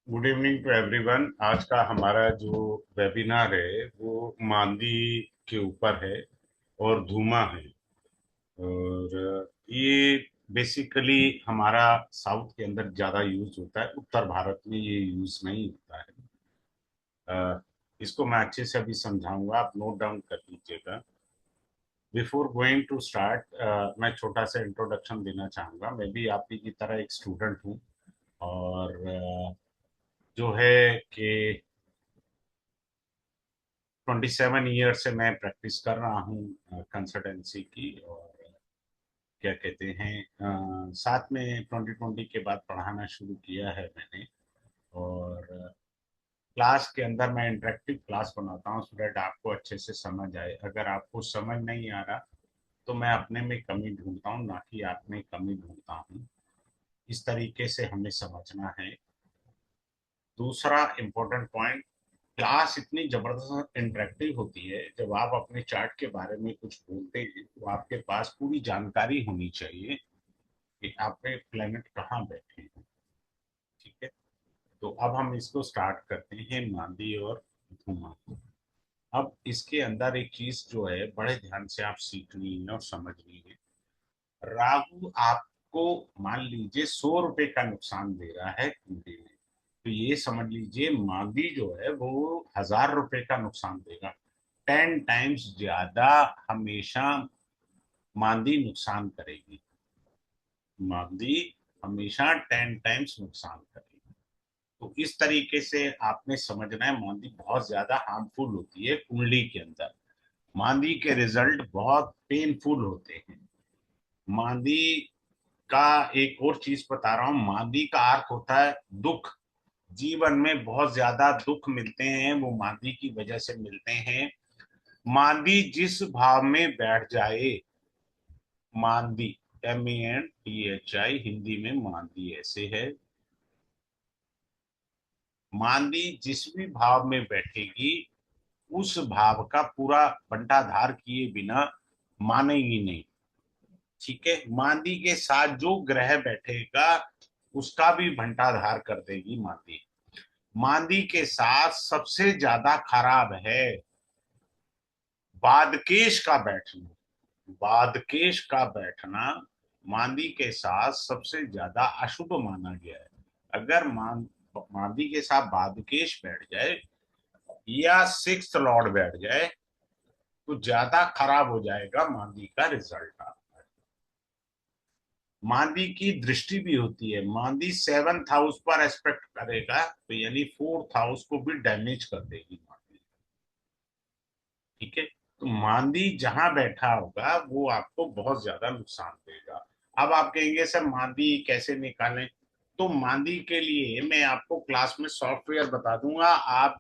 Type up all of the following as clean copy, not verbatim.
Good evening to everyone. आज का हमारा जो वेबिनार है वो मांदी के ऊपर है और धूमा है। और ये बेसिकली हमारा साउथ के अंदर ज्यादा यूज होता है, उत्तर भारत में ये यूज नहीं होता है। इसको मैं अच्छे से अभी समझाऊंगा, आप नोट डाउन कर लीजिएगा। बिफोर गोइंग टू स्टार्ट मैं छोटा सा इंट्रोडक्शन देना चाहूंगा। मैं भी आप ही की तरह एक स्टूडेंट हूँ। और जो है कि 27 ईयर से मैं प्रैक्टिस कर रहा हूँ कंसल्टेंसी की। और क्या कहते हैं, साथ में 2020 के बाद पढ़ाना शुरू किया है मैंने। और क्लास के अंदर मैं इंटरेक्टिव क्लास बनाता हूँ सो दैट आपको अच्छे से समझ आए। अगर आपको समझ नहीं आ रहा तो मैं अपने में कमी ढूंढता हूँ, ना कि आप में कमी ढूंढता हूँ। इस तरीके से हमें समझना है। दूसरा इम्पोर्टेंट पॉइंट, क्लास इतनी जबरदस्त इंटरेक्टिव होती है, जब आप अपने चार्ट के बारे में कुछ बोलते हैं तो आपके पास पूरी जानकारी होनी चाहिए कि आपके प्लेनेट कहाँ बैठे हैं। ठीक है, तो अब हम इसको स्टार्ट करते हैं, मादी और धूमा। अब इसके अंदर एक चीज जो है बड़े ध्यान से आप सीखनी है और समझनी है। राहु आपको मान लीजिए 100 रुपए का नुकसान दे रहा है कुंडली में, तो ये समझ लीजिए मादी जो है वो 1000 रुपए का नुकसान देगा। 10 टाइम्स ज्यादा हमेशा मादी नुकसान करेगी। मादी हमेशा 10 टाइम्स नुकसान करेगी। तो इस तरीके से आपने समझना है, मादी बहुत ज्यादा हार्मफुल होती है कुंडली के अंदर। मादी के रिजल्ट बहुत पेनफुल होते हैं। मादी का एक और चीज बता रहा हूँ, मादी का अर्थ होता है दुख। जीवन में बहुत ज्यादा दुख मिलते हैं वो मादी की वजह से मिलते हैं। मादी जिस भाव में बैठ जाए, मादी MENDHI, हिंदी में मादी ऐसे है। मादी जिस भी भाव में बैठेगी उस भाव का पूरा बंटाधार किए बिना मानेगी नहीं। ठीक है, मादी के साथ जो ग्रह बैठेगा उसका भी भंटाधार कर देगी मादी। मादी के साथ सबसे ज्यादा खराब है बादकेश का बैठना। बादकेश का बैठना मादी के साथ सबसे ज्यादा अशुभ माना गया है। अगर मादी के साथ बादकेश बैठ जाए या सिक्स्थ लॉर्ड बैठ जाए तो ज्यादा खराब हो जाएगा मादी का रिजल्ट। मादी की दृष्टि भी होती है, मादी 7th हाउस पर एस्पेक्ट करेगा तो यानी 4th हाउस को भी डैमेज कर देगी मादी। ठीक है, तो मादी जहां बैठा होगा वो आपको बहुत ज्यादा नुकसान देगा। अब आप कहेंगे सर मादी कैसे निकालें, तो मादी के लिए मैं आपको क्लास में सॉफ्टवेयर बता दूंगा। आप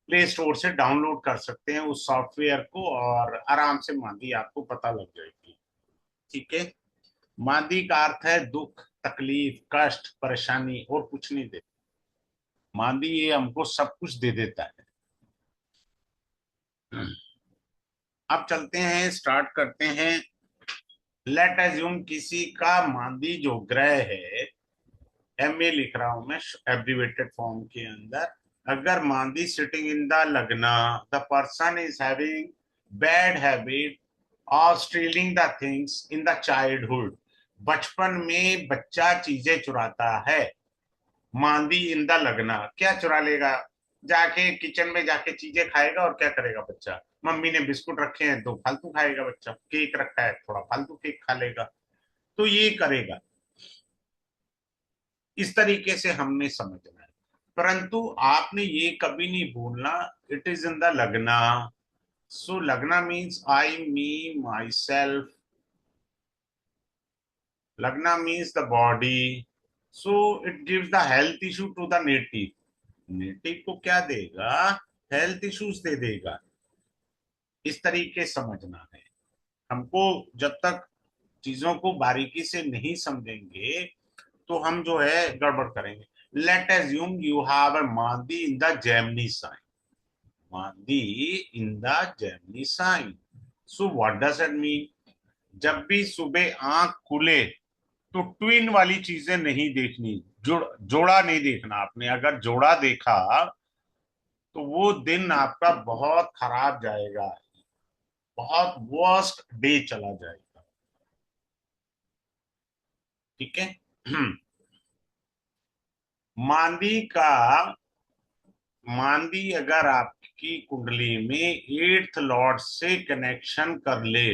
प्ले स्टोर से डाउनलोड कर सकते हैं उस सॉफ्टवेयर को और आराम से मादी आपको पता लग जाएगी। ठीक है, मादी का अर्थ है दुख, तकलीफ, कष्ट, परेशानी, और कुछ नहीं देता। मादी ये हमको सब कुछ दे देता है। अब चलते हैं, स्टार्ट करते हैं। लेट एज्यूम किसी का मादी जो ग्रह है, MA लिख रहा हूं मैं एब्रिवेटेड फॉर्म के अंदर। अगर Mandi sitting in the lagna, the person is having bad habit और stealing the things in the childhood. बचपन में बच्चा चीजें चुराता है। मांदी इन द लगना, क्या चुरा लेगा? जाके किचन में जाके चीजें खाएगा और क्या करेगा बच्चा? मम्मी ने बिस्कुट रखे हैं तो फालतू खाएगा बच्चा, केक रखा है थोड़ा फालतू केक खा लेगा, तो ये करेगा। इस तरीके से हमने समझना है। परंतु आपने ये कभी नहीं भूलना, it is in the lagna. So lagna means I, me, myself. Lagna means the body. So it gives the health issue to the native. Native को क्या देगा? हेल्थ इश्यूज दे देगा। इस तरीके समझना है हमको। जब तक चीजों को बारीकी से नहीं समझेंगे तो हम जो है गड़बड़ करेंगे। Let assume you have a मादी इन द जेमिनी साइन। मादी in the Gemini sign. So what does it mean? जब भी सुबह आंख खुले तो ट्विन वाली चीजें नहीं देखनी, जोड़ा नहीं देखना आपने। अगर जोड़ा देखा तो वो दिन आपका बहुत खराब जाएगा, बहुत वर्स्ट डे चला जाएगा। ठीक है। मांदी का, मांदी अगर आपकी कुंडली में एट्थ लॉर्ड से कनेक्शन कर ले,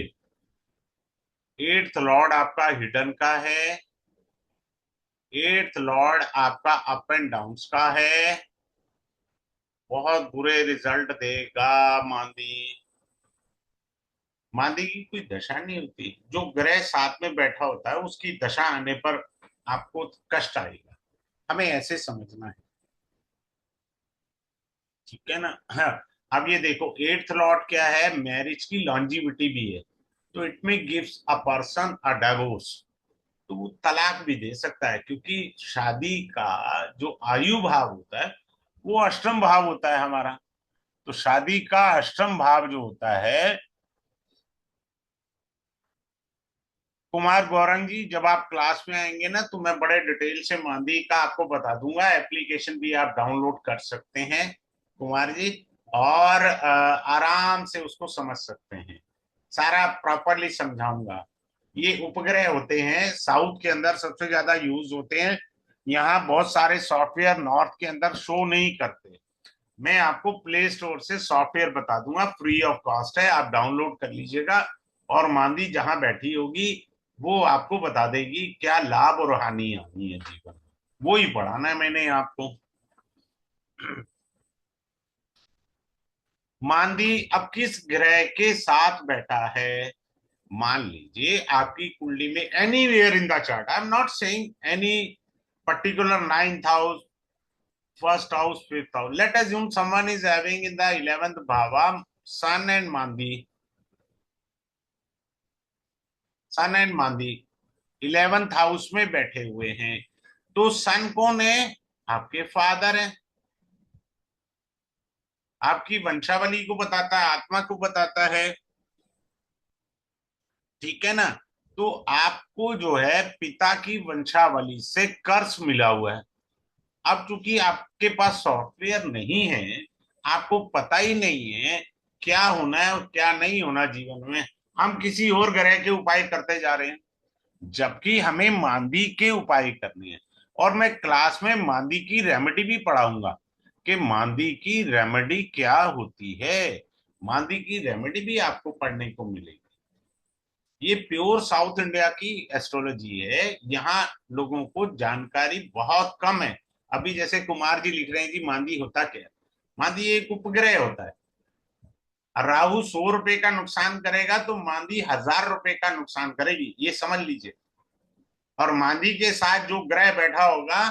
एट्थ लॉर्ड आपका हिडन का है, एट्थ लॉर्ड आपका अप एंड डाउन का है, बहुत बुरे रिजल्ट देगा मांदी। मांदी की कोई दशा नहीं होती, जो ग्रह साथ में बैठा होता है उसकी दशा आने पर आपको कष्ट आएगा, हमें ऐसे समझना है। ठीक है ना। हाँ। अब ये देखो एट्थ लॉर्ड क्या है, मैरिज की लॉन्जिविटी भी है, तो इट में gives a person a divorce, तो वो तलाक भी दे सकता है, क्योंकि शादी का जो आयु भाव होता है वो अष्टम भाव होता है हमारा। तो शादी का अष्टम भाव जो होता है, कुमार गौरंग जी जब आप क्लास में आएंगे ना तो मैं बड़े डिटेल से मांदी का आपको बता दूंगा, एप्लीकेशन भी आप डाउनलोड कर सकते हैं कुमार जी, और आराम से उसको समझ सकते हैं, सारा प्रॉपरली समझाऊंगा। ये उपग्रह होते हैं, साउथ के अंदर सबसे ज्यादा यूज होते हैं, यहाँ बहुत सारे सॉफ्टवेयर नॉर्थ के अंदर शो नहीं करते। मैं आपको प्ले स्टोर से सॉफ्टवेयर बता दूंगा, फ्री ऑफ कॉस्ट है, आप डाउनलोड कर लीजिएगा, और मांदी जहां बैठी होगी वो आपको बता देगी क्या लाभ और हानि आनी है जीवन में, वो ही पढ़ाना है मैंने आपको। मांदी अब किस ग्रह के साथ बैठा है, मान लीजिए आपकी कुंडली में anywhere in the chart, I am not saying any particular ninth house, first house, fifth house, let assume someone is having in the 11th bhava sun and mandi, sun and Mandi 11th house में बैठे हुए हैं, तो सन कौन है, आपके father है, आपकी वंशावली को बताता है, आत्मा को बताता है। ठीक है ना। तो आपको जो है पिता की वंशावली से कर्स मिला हुआ है। अब चूंकि आपके पास सॉफ्टवेयर नहीं है, आपको पता ही नहीं है क्या होना है और क्या नहीं होना जीवन में, हम किसी और ग्रह के उपाय करते जा रहे हैं, जबकि हमें मांदी के उपाय करनी है। और मैं क्लास में मांदी की रेमेडी भी पढ़ाऊंगा कि मांदी की रेमेडी क्या होती है, मांदी की रेमेडी भी आपको पढ़ने को मिलेगी। ये प्योर साउथ इंडिया की एस्ट्रोलॉजी है, यहाँ लोगों को जानकारी बहुत कम है। अभी जैसे कुमार जी लिख रहे हैं कि मांदी होता क्या है, मांदी एक उपग्रह होता है। राहु 100 रुपए का नुकसान करेगा तो मांदी 1000 रुपए का नुकसान करेगी, ये समझ लीजिए। और मांदी के साथ जो ग्रह बैठा होगा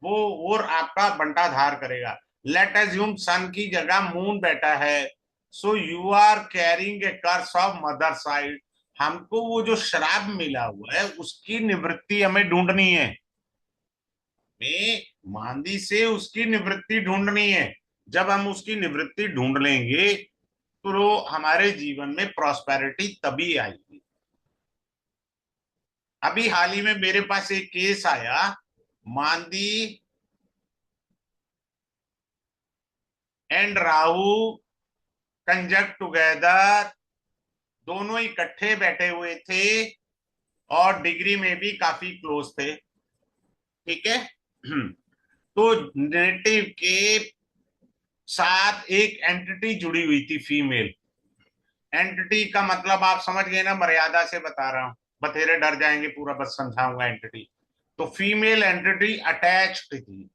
वो और आपका बंटाधार करेगा। लेट अज्यूम सन की जगह मून बैठा है, so you are carrying a curse of mother side, हमको वो जो श्राप मिला हुआ है उसकी निवृत्ति हमें ढूंढनी है, में मांदी से उसकी निवृत्ति ढूंढनी है। जब हम उसकी निवृत्ति ढूंढ लेंगे तो हमारे जीवन में प्रॉस्पेरिटी तभी आएगी। अभी हाल ही में मेरे पास एक केस आया, मांदी एंड राहु कंजक्ट टुगेदर, दोनों इकट्ठे बैठे हुए थे और डिग्री में भी काफी क्लोज थे। ठीक है। तो नेटिव के साथ एक एंटिटी जुड़ी हुई थी, फीमेल एंटिटी का मतलब आप समझ गए ना, मर्यादा से बता रहा हूं, बथेरे डर जाएंगे, पूरा बस समझाऊंगा एंटिटी। तो फीमेल एंटिटी अटैच्ड थी।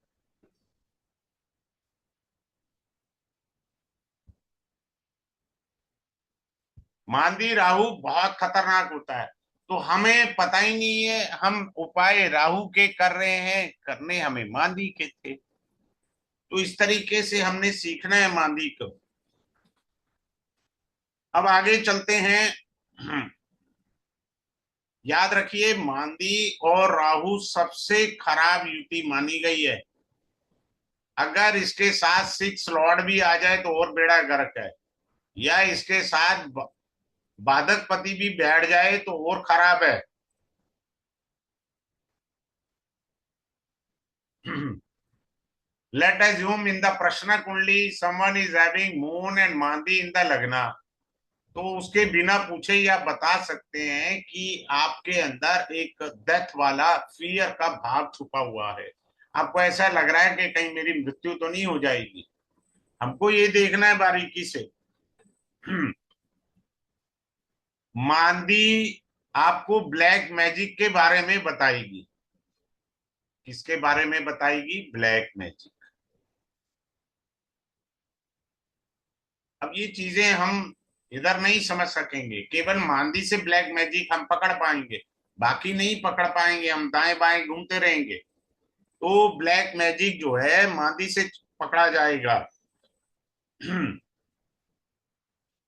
मांदी राहु बहुत खतरनाक होता है, तो हमें पता ही नहीं है, हम उपाय राहु के कर रहे हैं, करने हमें मांदी के थे। तो इस तरीके से हमने सीखना है मांदी को। अब आगे चलते हैं। याद रखिए मांदी और राहु सबसे खराब युति मानी गई है। अगर इसके साथ सिक्स लॉर्ड भी आ जाए तो और बेड़ा गर्क है, या इसके साथ बाधक पति भी बैठ जाए तो और खराब है। Let assume in the Prashna Kundli someone is having moon and Mandi in the Lagna. तो उसके बिना पूछे ही आप बता सकते हैं कि आपके अंदर एक डेथ वाला फियर का भाव छुपा हुआ है। आपको ऐसा लग रहा है कि कहीं मेरी मृत्यु तो नहीं हो जाएगी। हमको ये देखना है बारीकी से। मांदी आपको ब्लैक मैजिक के बारे में बताएगी। किसके बारे में बताएगी? Black magic. अब ये चीजें हम इधर नहीं समझ सकेंगे, केवल मांदी से ब्लैक मैजिक हम पकड़ पाएंगे, बाकी नहीं पकड़ पाएंगे, हम दाएं बाएं घूमते रहेंगे। तो ब्लैक मैजिक जो है मांदी से पकड़ा जाएगा।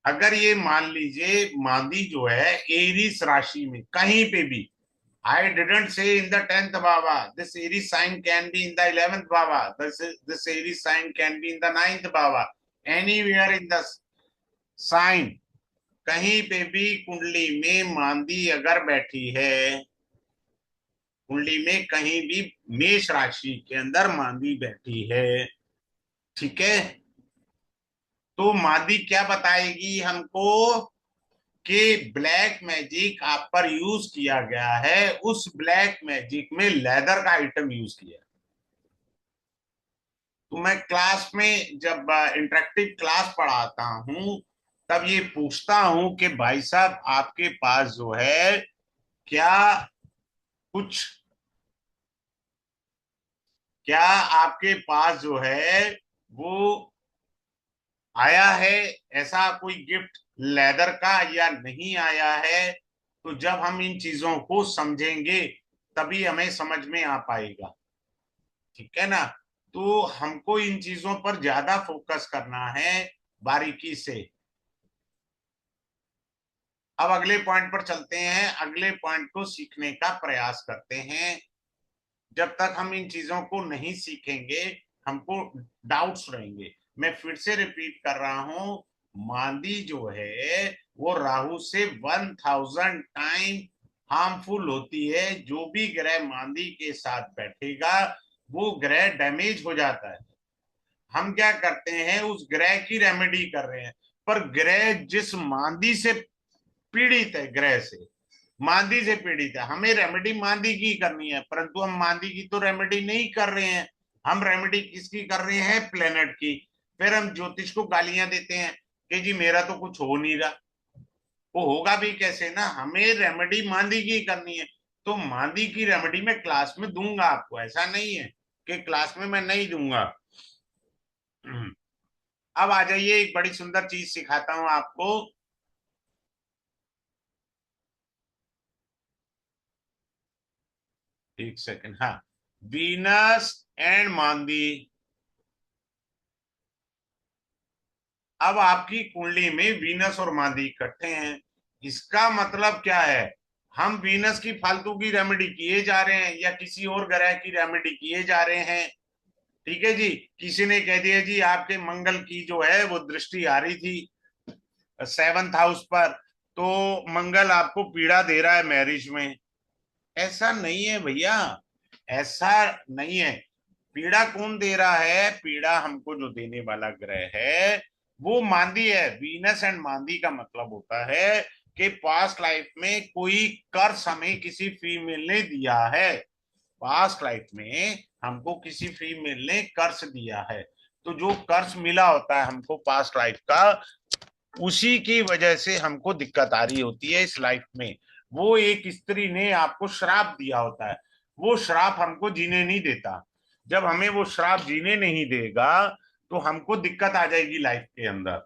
अगर ये मान लीजिए मांदी जो है एरीज राशि में कहीं पे भी, I didn't say in the 10th bhava, this Aries sign can be in the 11th bhava, this Aries sign can be in the 9th bhava, anywhere in the sign, कहीं पे भी कुंडली में मांदी अगर बैठी है, कुंडली में कहीं भी मेष राशि के अंदर मांदी बैठी है, ठीक है, तो मांदी क्या बताएगी हमको कि ब्लैक मैजिक आप पर यूज किया गया है, उस ब्लैक मैजिक में लेदर का आइटम यूज किया। तो मैं क्लास में जब इंटरेक्टिव क्लास पढ़ाता हूं तब ये पूछता हूं कि भाई साहब आपके पास जो है क्या कुछ, क्या आपके पास जो है वो आया है ऐसा कोई गिफ्ट लेदर का या नहीं आया है? तो जब हम इन चीजों को समझेंगे तभी हमें समझ में आ पाएगा, ठीक है ना। तो हमको इन चीजों पर ज्यादा फोकस करना है बारीकी से। अब अगले पॉइंट पर चलते हैं, अगले पॉइंट को सीखने का प्रयास करते हैं। जब तक हम इन चीजों को नहीं सीखेंगे हमको डाउट्स रहेंगे। मैं फिर से रिपीट कर रहा हूं, मांदी जो है वो राहु से 1000 टाइम हार्मफुल होती है। जो भी ग्रह मांदी के साथ बैठेगा वो ग्रह डैमेज हो जाता है। हम क्या करते हैं, उस ग्रह की रेमेडी कर रहे हैं, पर ग्रह जिस मांदी से पीड़ित है, ग्रह से मांदी से पीड़ित है, हमें रेमेडी मांदी की करनी है, परंतु हम मांदी की तो रेमेडी नहीं कर रहे हैं। हम रेमेडी किसकी कर रहे हैं? प्लेनेट की। फिर हम ज्योतिष को गालियां देते हैं कि जी मेरा तो कुछ हो नहीं रहा। वो होगा भी कैसे ना, हमें रेमेडी मांदी की करनी है। तो मांदी की रेमेडी मैं क्लास में दूंगा आपको, ऐसा नहीं है कि क्लास में मैं नहीं दूंगा। अब आ जाइए, एक बड़ी सुंदर चीज सिखाता हूं आपको। एक सेकंड, हाँ। Venus and Mandi. अब आपकी कुंडली में वीनस और मांदी इकट्ठे हैं, इसका मतलब क्या है? हम वीनस की फालतू की रेमेडी किए जा रहे हैं या किसी और ग्रह की रेमेडी किए जा रहे हैं, ठीक है जी। किसी ने कह दिया जी आपके मंगल की जो है वो दृष्टि आ रही थी 7th हाउस पर, तो मंगल आपको पीड़ा दे रहा है मैरिज में। ऐसा नहीं है भैया, ऐसा नहीं है। पीड़ा कौन दे रहा है? पीड़ा हमको जो देने वाला ग्रह है वो मांदी है। वीनस एंड मांदी का मतलब होता है कि पास्ट लाइफ में कोई कर्स हमें किसी फीमेल ने दिया है, पास्ट लाइफ में हमको किसी फीमेल ने कर्स दिया है। तो जो कर्स मिला होता है हमको पास्ट लाइफ का, उसी की वजह से हमको दिक्कत आ रही होती है इस लाइफ में। वो एक स्त्री ने आपको श्राप दिया होता है, वो श्राप हमको जीने नहीं देता। जब हमें वो श्राप जीने नहीं देगा तो हमको दिक्कत आ जाएगी लाइफ के अंदर,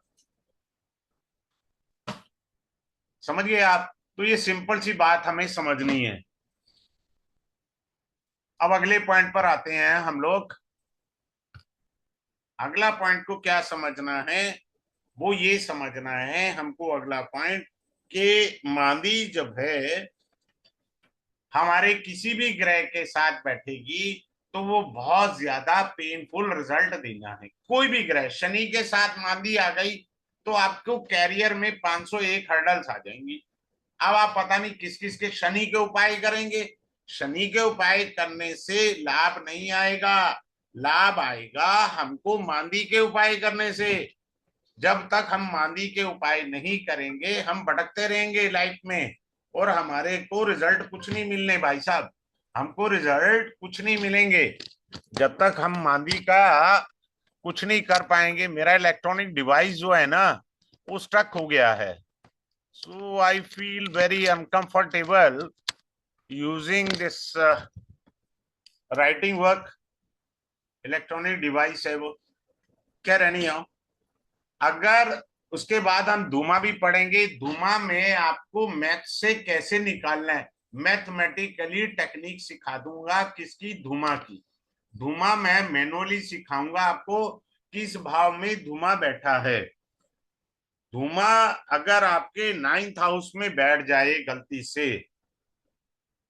समझ गए आप? तो ये सिंपल सी बात हमें समझनी है। अब अगले पॉइंट पर आते हैं हम लोग। अगला पॉइंट को क्या समझना है? वो ये समझना है हमको अगला पॉइंट कि मांदी जब है हमारे किसी भी ग्रह के साथ बैठेगी तो वो बहुत ज्यादा पेनफुल रिजल्ट देना है। कोई भी ग्रह, शनि के साथ मांदी आ गई तो आपको कैरियर में 501 हर्डल्स आ जाएंगी। अब आप पता नहीं किस किस के शनि के उपाय करेंगे, शनि के उपाय करने से लाभ नहीं आएगा, लाभ आएगा हमको मांदी के उपाय करने से। जब तक हम मांदी के उपाय नहीं करेंगे हम भटकते रहेंगे लाइफ में, और हमारे को रिजल्ट कुछ नहीं मिलने भाई साहब, हमको रिजल्ट कुछ नहीं मिलेंगे जब तक हम मांदी का कुछ नहीं कर पाएंगे। मेरा इलेक्ट्रॉनिक डिवाइस जो है ना वो स्टक हो गया है, so I feel very uncomfortable using this writing work. Electronic device है वो, क्या रहनी हो। अगर उसके बाद हम धूमा भी पढ़ेंगे, धूमा में आपको मैथ से कैसे निकालना है, मैथमेटिकली टेक्निक सिखा दूंगा किसकी, धूमा की। धूमा मैं मैनुअली सिखाऊंगा आपको किस भाव में धूमा बैठा है। धूमा अगर आपके 9th हाउस में बैठ जाए गलती से,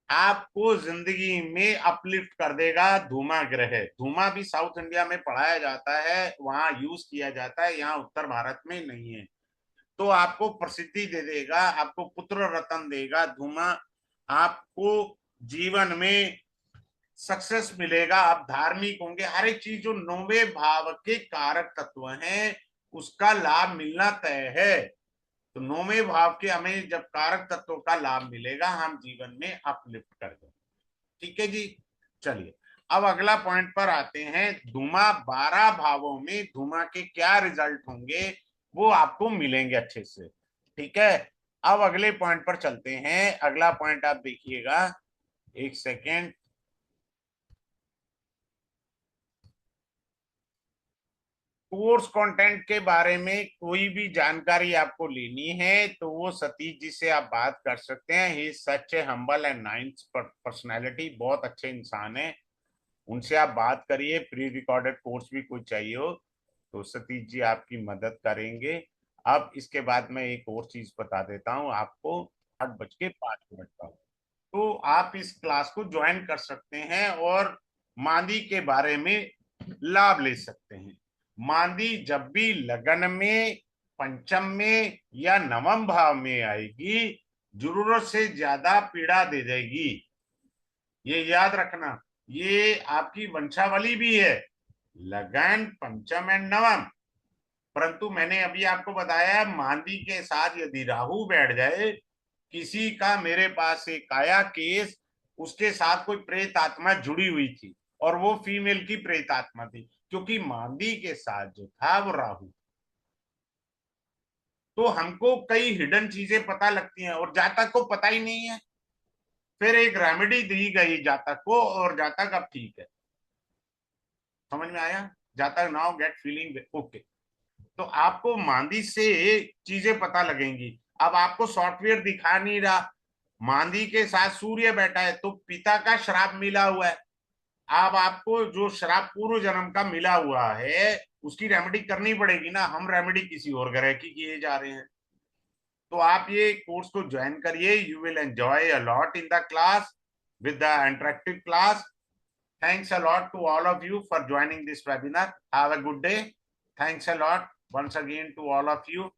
आपको जिंदगी में अपलिफ्ट कर देगा धूमा ग्रह। धूमा भी साउथ इंडिया में पढ़ाया जाता है, वहां यूज किया जाता है, यहाँ उत्तर भारत में नहीं है। तो आपको प्रसिद्धि दे देगा, आपको पुत्र रत्न देगा धूमा, आपको जीवन में सक्सेस मिलेगा, आप धार्मिक होंगे, हर एक चीज जो 9वें भाव के कारक तत्व हैं उसका लाभ मिलना तय है। तो 9वें भाव के हमें जब कारक तत्वों का लाभ मिलेगा हम जीवन में अपलिफ्ट कर देंगे। ठीक है जी, चलिए अब अगला पॉइंट पर आते हैं। धूमा 12 भावों में धूमा के क्या रिजल्ट होंगे वो आपको मिलेंगे अच्छे से। ठीक है, अब अगले पॉइंट पर चलते हैं। अगला पॉइंट आप देखिएगा, एक सेकेंड। कोर्स कंटेंट के बारे में कोई भी जानकारी आपको लेनी है तो वो सतीश जी से आप बात कर सकते हैं। ही सच ए हम्बल एंड नाइस पर्सनैलिटी, बहुत अच्छे इंसान है, उनसे आप बात करिए। प्री रिकॉर्डेड कोर्स भी कोई चाहिए हो तो सतीश जी आपकी मदद करेंगे। अब इसके बाद मैं एक और चीज बता देता हूँ आपको, 8:05 का, तो आप इस क्लास को ज्वाइन कर सकते हैं और मांदी के बारे में लाभ ले सकते हैं। मांदी जब भी लगन में, पंचम में या नवम भाव में आएगी जरूरत से ज्यादा पीड़ा दे देगी, ये याद रखना। ये आपकी वंशावली भी है, लगन पंचम एंड नवम। परंतु मैंने अभी आपको बताया मांदी के साथ यदि राहु बैठ जाए, किसी का मेरे पास एक आया केस, उसके साथ कोई प्रेत आत्मा जुड़ी हुई थी और वो फीमेल की प्रेत आत्मा थी, क्योंकि मांदी के साथ जो था वो राहु। तो हमको कई हिडन चीजें पता लगती हैं और जातक को पता ही नहीं है। फिर एक रेमेडी दी गई जातक को और जातक अब ठीक है। समझ में आया? जातक नाउ गेट फीलिंग ओके। तो आपको मांदी से चीजें पता लगेंगी। अब आपको सॉफ्टवेयर दिखा नहीं रहा, मांदी के साथ सूर्य बैठा है तो पिता का श्राप मिला हुआ है। अब आपको जो श्राप पूर्व जन्म का मिला हुआ है उसकी रेमेडी करनी पड़ेगी ना, हम रेमेडी किसी और ग्रह की किए जा रहे हैं। तो आप ये कोर्स को ज्वाइन करिए, you will enjoy a lot in the class with the interactive class. Thanks a lot to all of you for joining this webinar. Have a good day. Thanks a lot once again to all of you.